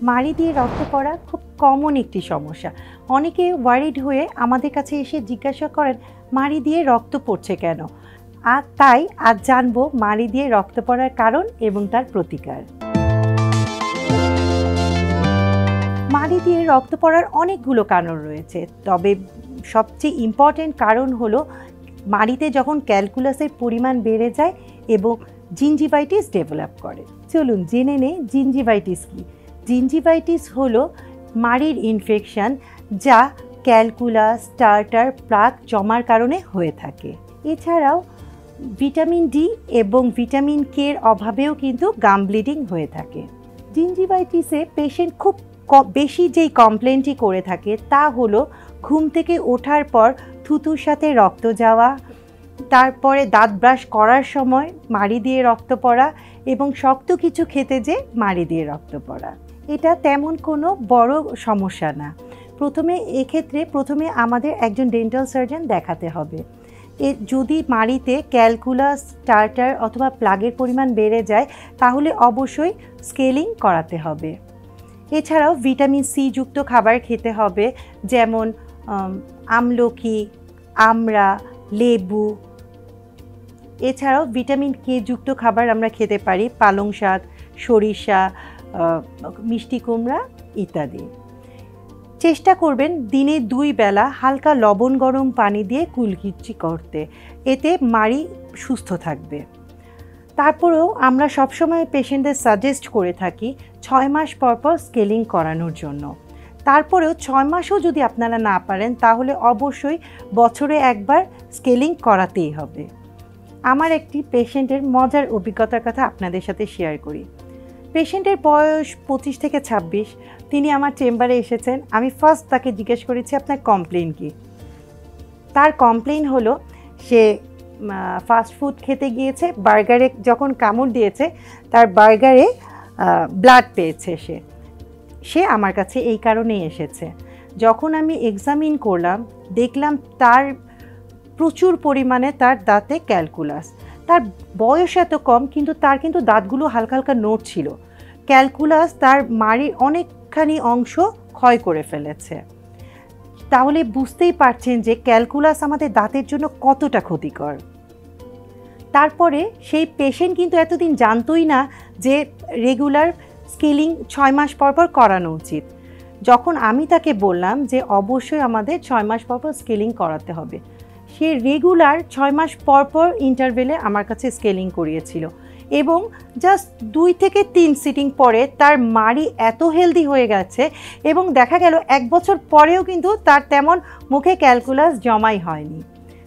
মাড়ি দিয়ে রক্ত পড়া খুব কমন একটি সমস্যা। অনেকে ওয়ারিড হয়ে আমাদের কাছে এসে জিজ্ঞাসা করেন মাড়ি দিয়ে রক্ত পড়ছে কেন। আর তাই আজ জানবো মাড়ি দিয়ে রক্ত পড়ার কারণ এবং তার প্রতিকার। মাড়ি দিয়ে রক্ত পড়ার অনেকগুলো কারণ রয়েছে, তবে সবচেয়ে ইম্পর্টেন্ট কারণ হলো মাড়িতে যখন ক্যালকুলাসের পরিমাণ বেড়ে যায় এবং জিঞ্জিভাইটিস ডেভেলপ করে। চলুন জেনে নেই জিঞ্জিভাইটিস কী। জিঞ্জিভাইটিস হলো মাড়ির ইনফেকশন যা ক্যালকুলাস, টার্টার, প্লাক জমার কারণে হয়ে থাকে। এছাড়াও ভিটামিন ডি এবং ভিটামিন কে এর অভাবেও কিন্তু গাম ব্লিডিং হয়ে থাকে। জিঞ্জিভাইটিসে পেশেন্ট খুব বেশি যেই কমপ্লেনটি করে থাকে তা হলো ঘুম থেকে ওঠার পর থুতুর সাথে রক্ত যাওয়া, তারপরে দাঁত ব্রাশ করার সময় মাড়ি দিয়ে রক্ত পড়া এবং শক্ত কিছু খেতে যে মাড়ি দিয়ে রক্ত পড়া। এটা তেমন কোনো বড় সমস্যা না। প্রথমে আমাদের একজন ডেন্টাল সার্জন দেখাতে হবে। যদি মাড়িতে ক্যালকুলাস, টার্টার অথবা প্লাগের পরিমাণ বেড়ে যায় তাহলে অবশ্যই স্কেলিং করাতে হবে। এছাড়াও ভিটামিন সি যুক্ত খাবার খেতে হবে, যেমন আমলকি, আমড়া, লেবু। এছাড়াও ভিটামিন কে যুক্ত খাবার আমরা খেতে পারি, পালং শাক, সরিষা, মিষ্টি কুমড়া ইত্যাদি। চেষ্টা করবেন দিনে 2 বেলা হালকা লবণ গরম পানি দিয়ে কুলকুচি করতে, এতে মাড়ি সুস্থ থাকবে। তারপরেও আমরা সবসময় পেশেন্টদের সাজেস্ট করে থাকি 6 মাস পর পর স্কেলিং করানোর জন্য। তারপরেও 6 মাসও যদি আপনারা না পারেন তাহলে অবশ্যই বছরে একবার স্কেলিং করাতেই হবে। আমার একটি পেশেন্টের মজার অভিজ্ঞতার কথা আপনাদের সাথে শেয়ার করি। পেশেন্টের বয়স 25 থেকে 26। তিনি আমার চেম্বারে এসেছেন। আমি ফার্স্ট তাকে জিজ্ঞেস করেছি আপনার কমপ্লেন কী। তার কমপ্লেন হলো সে ফাস্ট ফুড খেতে গিয়েছে, বার্গারে যখন কামড় দিয়েছে তার বার্গারে ব্লাড পেয়েছে। সে আমার কাছে এই কারণেই এসেছে। যখন আমি এক্সামিন করলাম দেখলাম তার প্রচুর পরিমাণে তার দাঁতে ক্যালকুলাস। তার বয়স এত কম কিন্তু তার দাঁতগুলো হালকা হালকা নড়ছিল। ক্যালকুলাস তার মাড়ির অনেকখানি অংশ ক্ষয় করে ফেলেছে। তাহলে বুঝতেই পারছেন যে ক্যালকুলাস আমাদের দাঁতের জন্য কতটা ক্ষতিকর। তারপরে সেই পেশেন্ট কিন্তু এতদিন জানতোই না যে রেগুলার স্কেলিং 6 মাস পর পর করানো উচিত। যখন আমি তাকে বললাম যে অবশ্যই আমাদের 6 মাস পর পর স্কেলিং করাতে হবে, সে রেগুলার 6 মাস পর পর ইন্টারভেলে আমার কাছে স্কেলিং করিয়েছিল এবং জাস্ট 2 থেকে 3 সিটিং পরে তার মাড়ি এত হেলদি হয়ে গেছে এবং দেখা গেল 1 বছর পরেও কিন্তু তার তেমন মুখে ক্যালকুলাস জমাই হয়নি।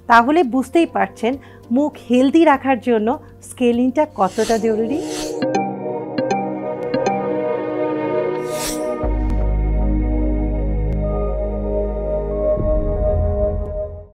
তাহলে বুঝতেই পারছেন মুখ হেলদি রাখার জন্য স্কেলিংটা কতটা জরুরি।